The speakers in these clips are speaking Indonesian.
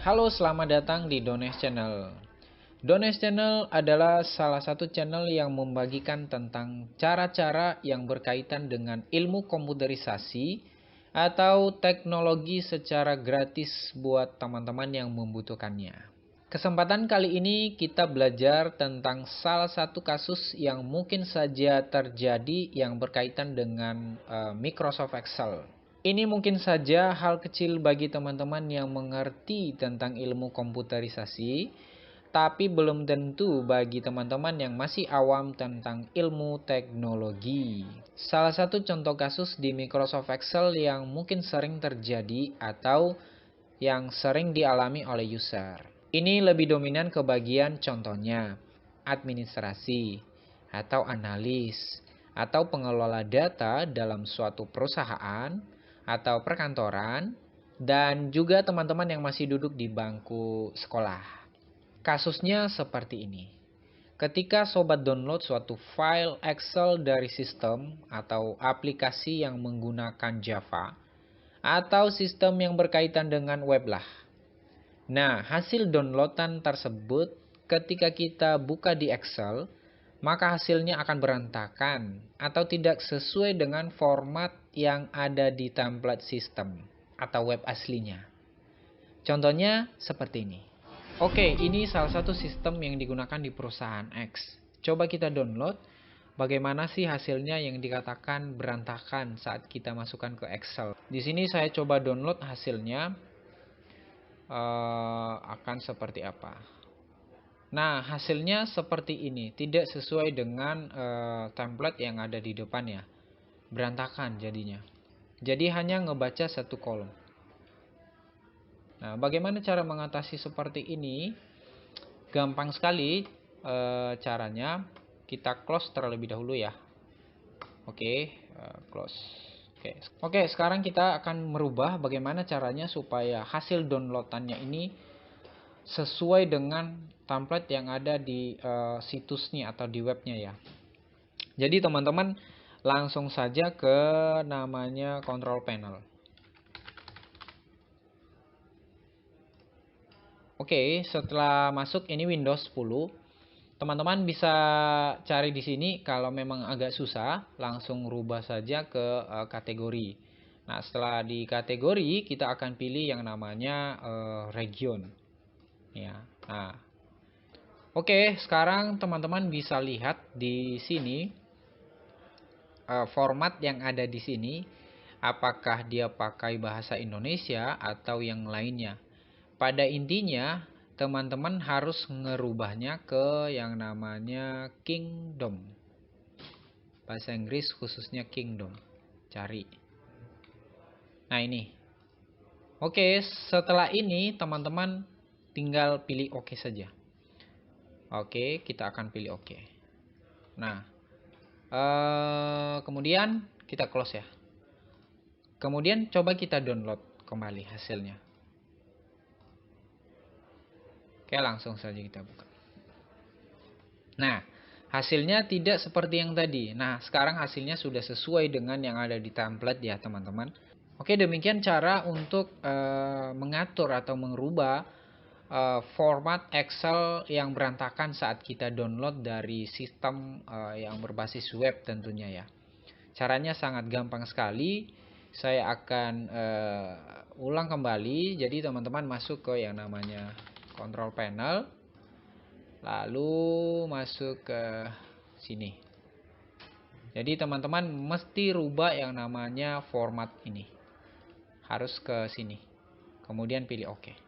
Halo, selamat datang di Dones Channel. Dones Channel adalah salah satu channel yang membagikan tentang cara-cara yang berkaitan dengan ilmu komputerisasi atau teknologi secara gratis buat teman-teman yang membutuhkannya. Kesempatan kali ini kita belajar tentang salah satu kasus yang mungkin saja terjadi yang berkaitan dengan Microsoft Excel. Ini mungkin saja hal kecil bagi teman-teman yang mengerti tentang ilmu komputerisasi, tapi belum tentu bagi teman-teman yang masih awam tentang ilmu teknologi. Salah satu contoh kasus di Microsoft Excel yang mungkin sering terjadi atau yang sering dialami oleh user. Ini lebih dominan ke bagian contohnya, administrasi, atau analis, atau pengelola data dalam suatu perusahaan, atau perkantoran, dan juga teman-teman yang masih duduk di bangku sekolah. Kasusnya seperti ini. Ketika sobat download suatu file Excel dari sistem atau aplikasi yang menggunakan Java, atau sistem yang berkaitan dengan web lah. Nah, hasil downloadan tersebut ketika kita buka di Excel, maka hasilnya akan berantakan atau tidak sesuai dengan format yang ada di template sistem atau web aslinya. Contohnya seperti ini. Oke, ini salah satu sistem yang digunakan di perusahaan X. Coba kita download. Bagaimana sih hasilnya yang dikatakan berantakan saat kita masukkan ke Excel. Di sini saya coba download hasilnya akan seperti apa. Nah, hasilnya seperti ini, tidak sesuai dengan template yang ada di depannya. Berantakan jadinya. Jadi hanya ngebaca satu kolom. Nah, bagaimana cara mengatasi seperti ini? Gampang sekali caranya. Kita close terlebih dahulu ya. Oke, close. Oke, sekarang kita akan merubah bagaimana caranya supaya hasil downloadannya ini sesuai dengan template yang ada di situsnya atau di webnya ya. Jadi teman-teman langsung saja ke namanya control panel. Oke, setelah masuk ini Windows 10. Teman-teman bisa cari di sini, kalau memang agak susah langsung rubah saja ke kategori. Nah, setelah di kategori kita akan pilih yang namanya region. Ya. Nah. Oke, sekarang teman-teman bisa lihat di sini format yang ada di sini, apakah dia pakai bahasa Indonesia atau yang lainnya. Pada intinya teman-teman harus ngerubahnya ke yang namanya Kingdom. Bahasa Inggris khususnya Kingdom. Cari. Nah, ini. Oke, setelah ini teman-teman tinggal pilih oke saja. Oke, kita akan pilih oke. Nah, kemudian kita close ya. Kemudian coba kita download kembali hasilnya. Oke, langsung saja kita buka. Nah, hasilnya tidak seperti yang tadi. Nah, sekarang hasilnya sudah sesuai dengan yang ada di template ya, teman-teman. Oke, demikian cara untuk mengatur atau merubah format Excel yang berantakan saat kita download dari sistem yang berbasis web tentunya ya. Caranya sangat gampang sekali. Saya akan ulang kembali. Jadi teman-teman masuk ke yang namanya control panel, lalu masuk ke sini. Jadi teman-teman mesti rubah yang namanya format ini, harus ke sini, kemudian pilih OK.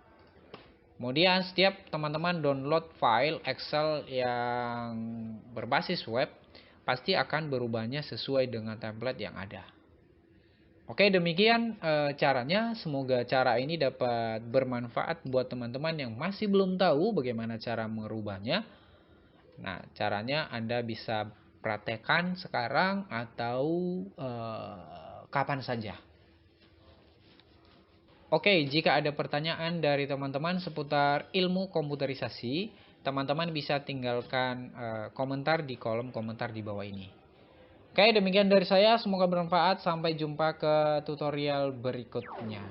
Kemudian setiap teman-teman download file Excel yang berbasis web, pasti akan berubahnya sesuai dengan template yang ada. Oke, demikian caranya. Semoga cara ini dapat bermanfaat buat teman-teman yang masih belum tahu bagaimana cara merubahnya. Nah, caranya Anda bisa praktekkan sekarang atau kapan saja. Oke, jika ada pertanyaan dari teman-teman seputar ilmu komputerisasi, teman-teman bisa tinggalkan komentar di kolom komentar di bawah ini. Oke, demikian dari saya. Semoga bermanfaat. Sampai jumpa ke tutorial berikutnya.